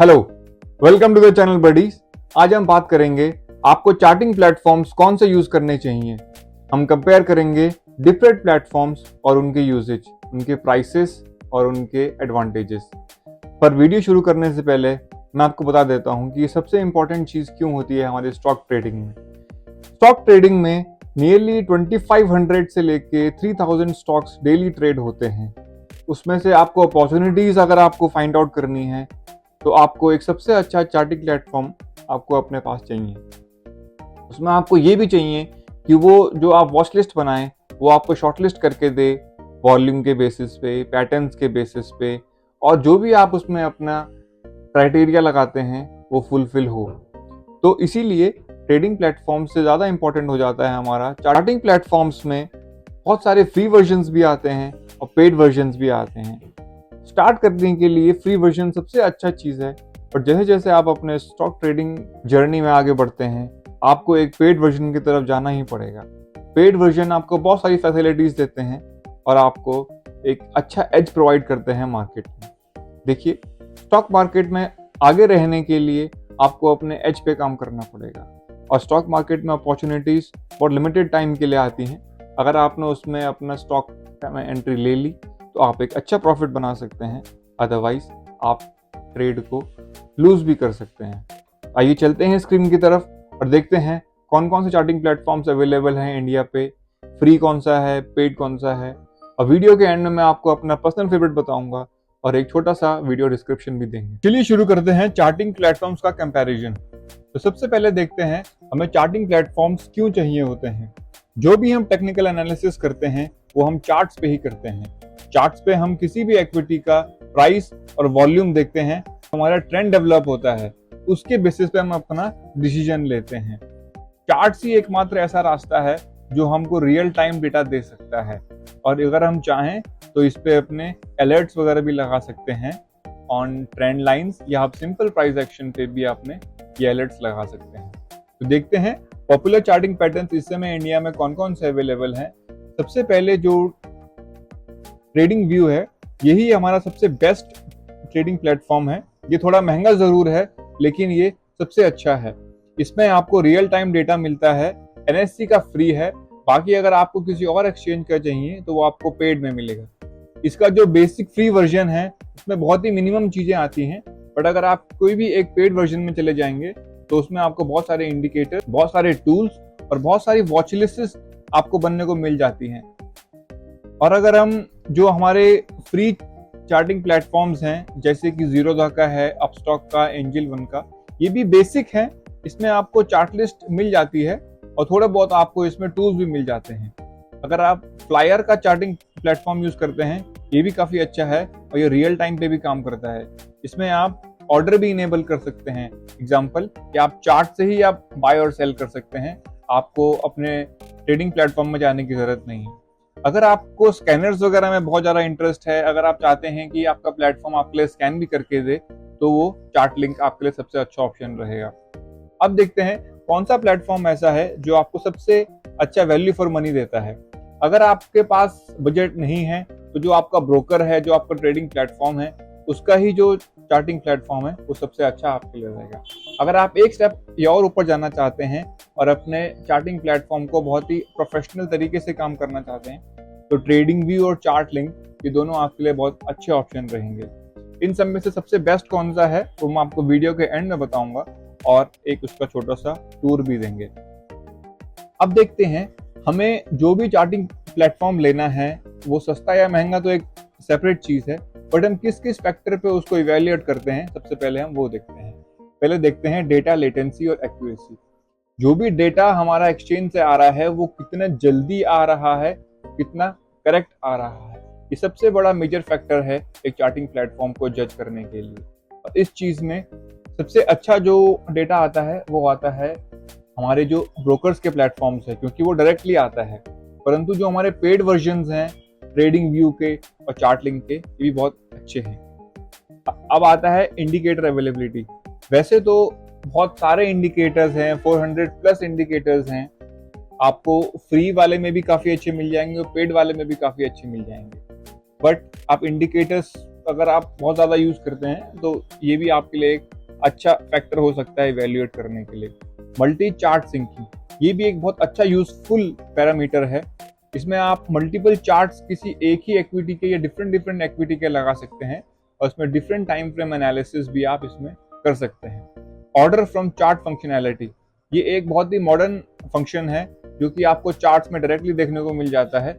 Hello, welcome to the channel buddies. आज हम बात करेंगे आपको चार्टिंग प्लेटफॉर्म्स कौन से यूज करने चाहिए। हम कंपेयर करेंगे डिफरेंट प्लेटफॉर्म्स और उनके यूजेज, उनके प्राइसेस और उनके एडवांटेजेस। पर वीडियो शुरू करने से पहले मैं आपको बता देता हूं कि ये सबसे इंपॉर्टेंट चीज क्यों होती है हमारे स्टॉक ट्रेडिंग में। स्टॉक ट्रेडिंग में नियरली 2500 से लेके 3000 स्टॉक्स डेली ट्रेड होते हैं। उसमें से आपको अपॉर्चुनिटीज अगर आपको फाइंड आउट करनी है तो आपको एक सबसे अच्छा चार्टिंग प्लेटफॉर्म आपको अपने पास चाहिए। उसमें आपको ये भी चाहिए कि वो जो आप वॉच लिस्ट बनाएं वो आपको शॉर्ट लिस्ट करके दे, वॉल्यूम के बेसिस पे, पैटर्न्स के बेसिस पे, और जो भी आप उसमें अपना क्राइटेरिया लगाते हैं वो फुलफिल हो। तो इसीलिए ट्रेडिंग प्लेटफॉर्म से ज़्यादा इंपॉर्टेंट हो जाता है हमारा चार्टिंग प्लेटफॉर्म्स में बहुत सारे फ्री वर्जन्स भी आते हैं और पेड वर्जन्स भी आते हैं। स्टार्ट करने के लिए फ्री वर्जन सबसे अच्छा चीज़ है, और जैसे जैसे आप अपने स्टॉक ट्रेडिंग जर्नी में आगे बढ़ते हैं आपको एक पेड वर्जन की तरफ जाना ही पड़ेगा। पेड वर्जन आपको बहुत सारी फैसिलिटीज़ देते हैं और आपको एक अच्छा एज प्रोवाइड करते हैं मार्केट में। देखिए, स्टॉक मार्केट में आगे रहने के लिए आपको अपने एज पे काम करना पड़ेगा, और स्टॉक मार्केट में अपॉर्चुनिटीज़ बहुत लिमिटेड टाइम के लिए आती हैं। अगर आपने उसमें अपना स्टॉक में एंट्री ले ली तो आप एक अच्छा प्रॉफिट बना सकते हैं, अदरवाइज आप ट्रेड को लूज भी कर सकते हैं। आइए चलते हैं स्क्रीन की तरफ और देखते हैं कौन कौन से चार्टिंग प्लेटफॉर्म्स अवेलेबल हैं इंडिया पे, फ्री कौन सा है, पेड कौन सा है। और वीडियो के एंड में मैं आपको अपना पर्सनल फेवरेट बताऊंगा और एक छोटा सा वीडियो डिस्क्रिप्शन भी देंगे। चलिए शुरू करते हैं चार्टिंग प्लेटफॉर्म्स का कंपैरिजन। तो सबसे पहले देखते हैं हमें चार्टिंग प्लेटफॉर्म्स क्यों चाहिए होते हैं। जो भी हम टेक्निकल एनालिसिस करते हैं वो हम चार्ट्स पे ही करते हैं। चार्ट्स पे हम किसी भी इक्विटी का प्राइस और वॉल्यूम देखते हैं, हमारा ट्रेंड डेवलप होता है, उसके बेसिस पे हम अपना डिसीजन लेते हैं। चार्ट्स ही एकमात्र ऐसा रास्ता है जो हमको रियल टाइम डेटा दे सकता है, और अगर हम चाहें तो इस पे अपने अलर्ट्स वगैरह भी लगा सकते हैं ऑन ट्रेंड लाइंस, या आप सिंपल प्राइस एक्शन पे भी आपने ये अलर्ट्स लगा सकते हैं। तो देखते हैं पॉपुलर चार्टिंग पैटर्न्स इस समय इंडिया में कौन कौन से अवेलेबल हैं। सबसे पहले जो ट्रेडिंग व्यू है, यही हमारा सबसे बेस्ट ट्रेडिंग प्लेटफॉर्म है। ये थोड़ा महंगा जरूर है लेकिन ये सबसे अच्छा है। इसमें आपको रियल टाइम डेटा मिलता है, एनएससी का फ्री है। बाकी अगर आपको किसी और एक्सचेंज का चाहिए तो वो आपको पेड में मिलेगा। इसका जो बेसिक फ्री वर्जन है उसमें बहुत ही मिनिमम चीजें आती हैं, बट अगर आप कोई भी एक पेड वर्जन में चले जाएंगे तो उसमें आपको बहुत सारे इंडिकेटर, बहुत सारे टूल्स और बहुत सारी वॉच लिस्ट आपको बनने को मिल जाती हैं। और अगर हम जो हमारे फ्री चार्टिंग प्लेटफॉर्म्स हैं जैसे कि जीरोधा का है, अपस्टॉक का, एंजल वन का, ये भी बेसिक है। इसमें आपको चार्ट लिस्ट मिल जाती है और थोड़ा बहुत आपको इसमें टूल्स भी मिल जाते हैं। अगर आप फ्लायर का चार्टिंग प्लेटफॉर्म यूज करते हैं, ये भी काफी अच्छा है और ये रियल टाइम पे भी काम करता है। इसमें आप ऑर्डर भी इनेबल कर सकते हैं। एग्जाम्पल कि आप चार्ट से ही आप बाय और सेल कर सकते हैं, आपको अपने ट्रेडिंग प्लेटफॉर्म में जाने की जरूरत नहीं है। अगर आपको स्कैनर्स वगैरह में बहुत ज़्यादा इंटरेस्ट है, अगर आप चाहते हैं कि आपका प्लेटफॉर्म आपके लिए स्कैन भी करके दे, तो वो चार्ट लिंक आपके लिए सबसे अच्छा ऑप्शन रहेगा। अब देखते हैं कौन सा प्लेटफॉर्म ऐसा है जो आपको सबसे अच्छा वैल्यू फॉर मनी देता है। अगर आपके पास बजट नहीं है तो जो आपका ब्रोकर है, जो आपका ट्रेडिंग प्लेटफॉर्म है, उसका ही जो चार्टिंग प्लेटफॉर्म है वो सबसे अच्छा आपके लिए रहेगा। अगर आप एक स्टेप या और ऊपर जाना चाहते हैं और अपने चार्टिंग प्लेटफॉर्म को बहुत ही प्रोफेशनल तरीके से काम करना चाहते हैं, तो ट्रेडिंग व्यू और चार्ट लिंक ये दोनों आपके लिए बहुत अच्छे ऑप्शन रहेंगे। इन सब में से सबसे बेस्ट कौन सा है वो मैं आपको वीडियो के एंड में बताऊंगा और एक उसका छोटा सा टूर भी देंगे। अब देखते हैं हमें जो भी चार्टिंग प्लेटफॉर्म लेना है वो सस्ता या महंगा तो एक सेपरेट चीज है, बट हम किस किस फैक्टर पे उसको इवेल्युएट करते हैं सबसे पहले हम वो देखते हैं। पहले देखते हैं डेटा लेटेंसी और एक्यूरेसी। जो भी डेटा हमारा एक्सचेंज से आ रहा है वो कितना जल्दी आ रहा है, कितना करेक्ट आ रहा है, ये सबसे बड़ा मेजर फैक्टर है एक चार्टिंग प्लेटफॉर्म को जज करने के लिए। और इस चीज में सबसे अच्छा जो डेटा आता है वो आता है हमारे जो ब्रोकर्स के प्लेटफॉर्म्स है, क्योंकि वो डायरेक्टली आता है। परंतु जो हमारे पेड वर्जन्स हैं ट्रेडिंग व्यू के और चार्ट लिंक के, ये भी बहुत अच्छे हैं। अब आता है इंडिकेटर अवेलेबिलिटी। वैसे तो बहुत सारे इंडिकेटर्स हैं, 400 प्लस इंडिकेटर्स हैं। आपको फ्री वाले में भी काफी अच्छे मिल जाएंगे और पेड वाले में भी काफी अच्छे मिल जाएंगे, बट आप इंडिकेटर्स अगर आप बहुत ज़्यादा यूज़ करते हैं तो ये भी आपके लिए एक अच्छा फैक्टर हो सकता है इवेल्युएट करने के लिए। मल्टी चार्ट सिंकिंग, ये भी एक बहुत अच्छा यूजफुल पैरामीटर है। इसमें आप मल्टीपल चार्ट्स किसी एक ही एक्टिविटी के या डिफरेंट डिफरेंट एक्टिविटी के लगा सकते हैं और इसमें डिफरेंट टाइम फ्रेम एनालिसिस भी आप इसमें कर सकते हैं। ऑर्डर फ्रॉम चार्ट फंक्शनैलिटी, ये एक बहुत ही मॉडर्न फंक्शन है जो कि आपको चार्ट्स में डायरेक्टली देखने को मिल जाता है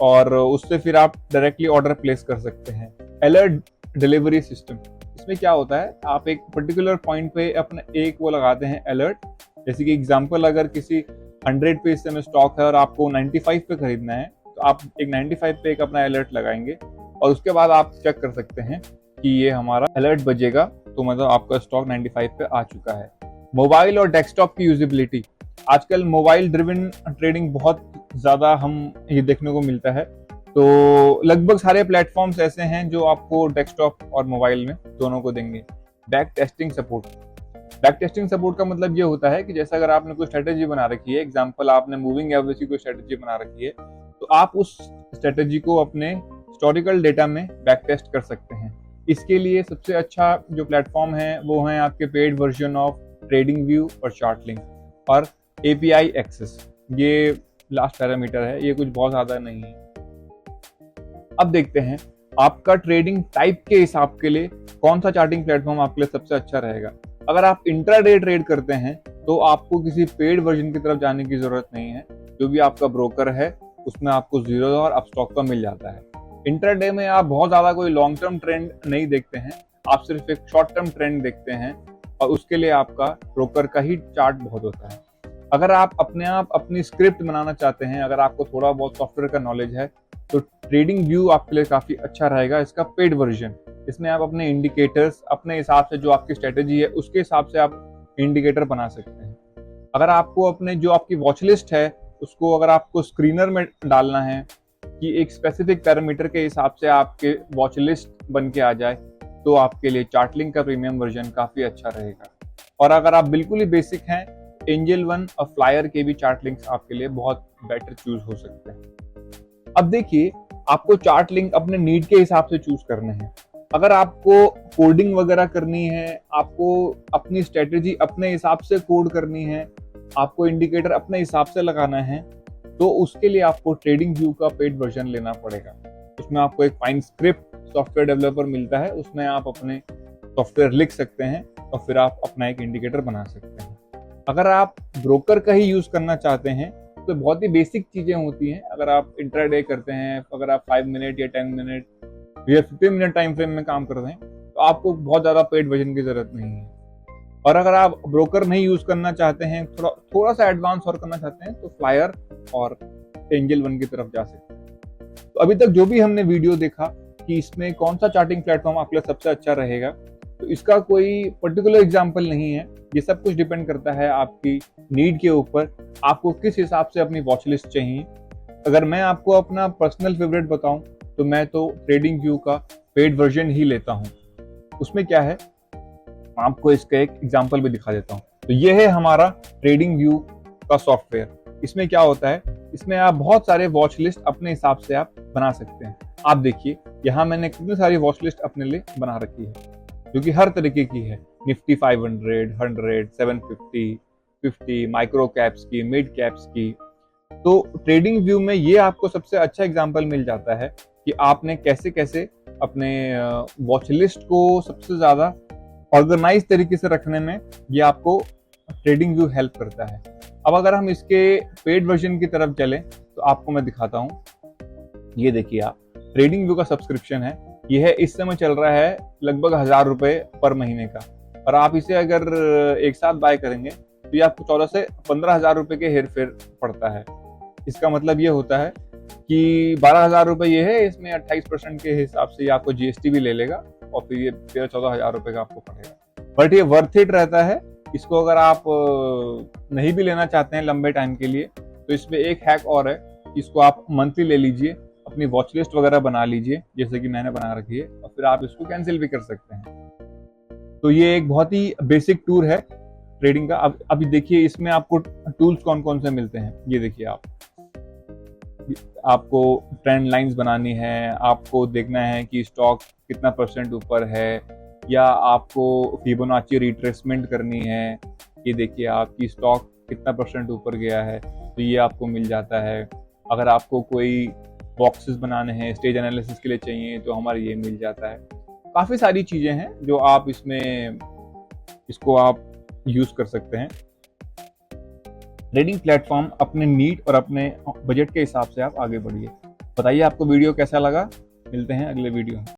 और उससे फिर आप डायरेक्टली ऑर्डर प्लेस कर सकते हैं। अलर्ट डिलीवरी सिस्टम, इसमें क्या होता है, आप एक पर्टिकुलर पॉइंट पे अपने एक वो लगाते हैं अलर्ट। जैसे कि एग्जांपल, अगर किसी 100 पे इस समय स्टॉक है और आपको 95 पे खरीदना है तो आप एक 95 पे एक अपना अलर्ट लगाएंगे और उसके बाद आप चेक कर सकते हैं कि ये हमारा अलर्ट बजेगा तो मतलब आपका स्टॉक 95 पे आ चुका है। मोबाइल और डेस्कटॉप की यूजिबिलिटी, आजकल मोबाइल ड्रिवन ट्रेडिंग बहुत ज्यादा हम ये देखने को मिलता है, तो लगभग सारे प्लेटफॉर्म्स ऐसे हैं जो आपको डेस्कटॉप और मोबाइल में दोनों को देंगे। Back testing support, back testing support का मतलब ये होता है कि जैसे अगर आपने कोई स्ट्रेटेजी बना रखी है, एग्जांपल आपने मूविंग एवरेज की कोई स्ट्रेटेजी बना रखी है, तो आप उस स्ट्रेटेजी को अपने हिस्टोरिकल डेटा में बैक टेस्ट कर सकते हैं। इसके लिए सबसे अच्छा जो प्लेटफॉर्म है वो है आपके paid version of trading view और चार्टलिंक और एपीआई एक्सेस, ये लास्ट पैरामीटर है, ये कुछ बहुत ज्यादा नहीं है। अब देखते हैं आपका ट्रेडिंग टाइप के हिसाब के लिए कौन सा चार्टिंग प्लेटफॉर्म आपके लिए सबसे अच्छा रहेगा। अगर आप इंट्राडे ट्रेड करते हैं तो आपको किसी पेड वर्जन की तरफ जाने की जरूरत नहीं है, जो भी आपका ब्रोकर है उसमें आपको जीरो और अपस्टॉक का मिल जाता है। इंट्राडे में आप बहुत ज्यादा कोई लॉन्ग टर्म ट्रेंड नहीं देखते हैं, आप सिर्फ एक शॉर्ट टर्म ट्रेंड देखते हैं और उसके लिए आपका ब्रोकर का ही चार्ट बहुत होता है। अगर आप अपनी स्क्रिप्ट बनाना चाहते हैं, अगर आपको थोड़ा बहुत सॉफ्टवेयर का नॉलेज है तो ट्रेडिंग व्यू आपके लिए काफी अच्छा रहेगा, इसका पेड वर्जन। इसमें आप अपने इंडिकेटर्स अपने हिसाब से, जो आपकी स्ट्रेटेजी है उसके हिसाब से आप इंडिकेटर बना सकते हैं। अगर आपको अपने जो आपकी वॉच लिस्ट है उसको अगर आपको स्क्रीनर में डालना है कि एक स्पेसिफिक पैरामीटर के हिसाब से आपके वॉच लिस्ट बन के आ जाए, तो आपके लिए चार्टलिंक का प्रीमियम वर्जन काफी अच्छा रहेगा। और अगर आप बिल्कुल ही बेसिक हैं, एंजल वन और फ्लायर के भी चार्ट लिंक्स आपके लिए बहुत बेटर चूज हो सकते हैं। अब देखिए, आपको चार्ट लिंक अपने नीड के हिसाब से चूज करने हैं। अगर आपको कोडिंग वगैरह करनी है, आपको अपनी स्ट्रेटेजी अपने हिसाब से कोड करनी है, आपको इंडिकेटर अपने हिसाब से लगाना है, तो उसके लिए आपको ट्रेडिंग व्यू का पेड वर्जन लेना पड़ेगा। उसमें आपको एक फाइन स्क्रिप्ट सॉफ्टवेयर डेवलपर मिलता है, उसमें आप अपने सॉफ्टवेयर लिख सकते हैं और फिर आप अपना एक इंडिकेटर बना सकते हैं। अगर आप ब्रोकर का ही यूज करना चाहते हैं तो बहुत ही बेसिक चीजें होती हैं। अगर आप इंट्राडे करते हैं, अगर आप 5 मिनट या 10 मिनट या 15 मिनट टाइम फ्रेम में काम करते हैं तो आपको बहुत ज्यादा पेड वर्जन की जरूरत नहीं है। और अगर आप ब्रोकर नहीं यूज करना चाहते हैं, थोड़ा सा एडवांस और करना चाहते हैं, तो फ्लायर और एंजल वन की तरफ जा सकते हैं। तो अभी तक जो भी हमने वीडियो देखा कि इसमें कौन सा चार्टिंग प्लेटफॉर्म आपके लिए सबसे अच्छा रहेगा, तो इसका कोई पर्टिकुलर एग्जाम्पल नहीं है। ये सब कुछ डिपेंड करता है आपकी नीड के ऊपर, आपको किस हिसाब से अपनी वॉच लिस्ट चाहिए। अगर मैं आपको अपना पर्सनल फेवरेट बताऊं तो मैं तो ट्रेडिंग व्यू का पेड वर्जन ही लेता हूं। उसमें क्या है, आपको इसका एक एग्जांपल भी दिखा देता हूं। तो ये है हमारा ट्रेडिंग व्यू का सॉफ्टवेयर। इसमें क्या होता है, इसमें आप बहुत सारे वॉच लिस्ट अपने हिसाब से आप बना सकते हैं। आप देखिए यहाँ मैंने कितनी सारी वॉच लिस्ट अपने लिए बना रखी है, जो कि हर तरीके की है। निफ्टी 500, 100, 750, 50, माइक्रो कैप्स की, मिड कैप्स की। तो ट्रेडिंग व्यू में ये आपको सबसे अच्छा एग्जांपल मिल जाता है कि आपने कैसे कैसे अपने वॉच लिस्ट को सबसे ज्यादा ऑर्गेनाइज तरीके से रखने में ये आपको ट्रेडिंग व्यू हेल्प करता है। अब अगर हम इसके पेड वर्जन की तरफ चलें तो आपको मैं दिखाता हूँ। ये देखिए, आप ट्रेडिंग व्यू का सब्सक्रिप्शन है, ये है इस समय चल रहा है लगभग 1000 रुपए पर महीने का। और आप इसे अगर एक साथ बाय करेंगे तो ये आपको 14 से 15,000 रुपए के हेर फेर पड़ता है। इसका मतलब ये होता है कि 12,000 रुपए ये है, इसमें 28% के हिसाब से ये आपको जीएसटी भी ले लेगा और फिर ये 13-14,000 रुपए का आपको पड़ेगा। बट ये वर्थ इट रहता है। इसको अगर आप नहीं भी लेना चाहते हैं लंबे टाइम के लिए, तो इसमें एक हैक और है, इसको आप मंथली ले लीजिए, अपनी वॉच लिस्ट वगैरह बना लीजिए जैसे कि मैंने बना रखी है, और फिर आप इसको कैंसिल भी कर सकते हैं। तो ये एक बहुत ही बेसिक टूर है ट्रेडिंग का। अभी देखिए इसमें आपको टूल्स कौन कौन से मिलते हैं। ये देखिए आप, आपको ट्रेंड लाइंस बनानी है, आपको देखना है कि स्टॉक कितना परसेंट ऊपर है, या आपको फिबोनाची रिट्रेसमेंट करनी है, ये देखिए आपकी स्टॉक कितना परसेंट ऊपर गया है, तो ये आपको मिल जाता है। अगर आपको कोई बॉक्सेस बनाने हैं, स्टेज एनालिसिस के लिए चाहिए, तो हमारे ये मिल जाता है। काफ़ी सारी चीज़ें हैं जो आप इसको आप यूज़ कर सकते हैं। ट्रेडिंग प्लेटफॉर्म अपने नीड और अपने बजट के हिसाब से आप आगे बढ़िए। बताइए आपको वीडियो कैसा लगा। मिलते हैं अगले वीडियो में।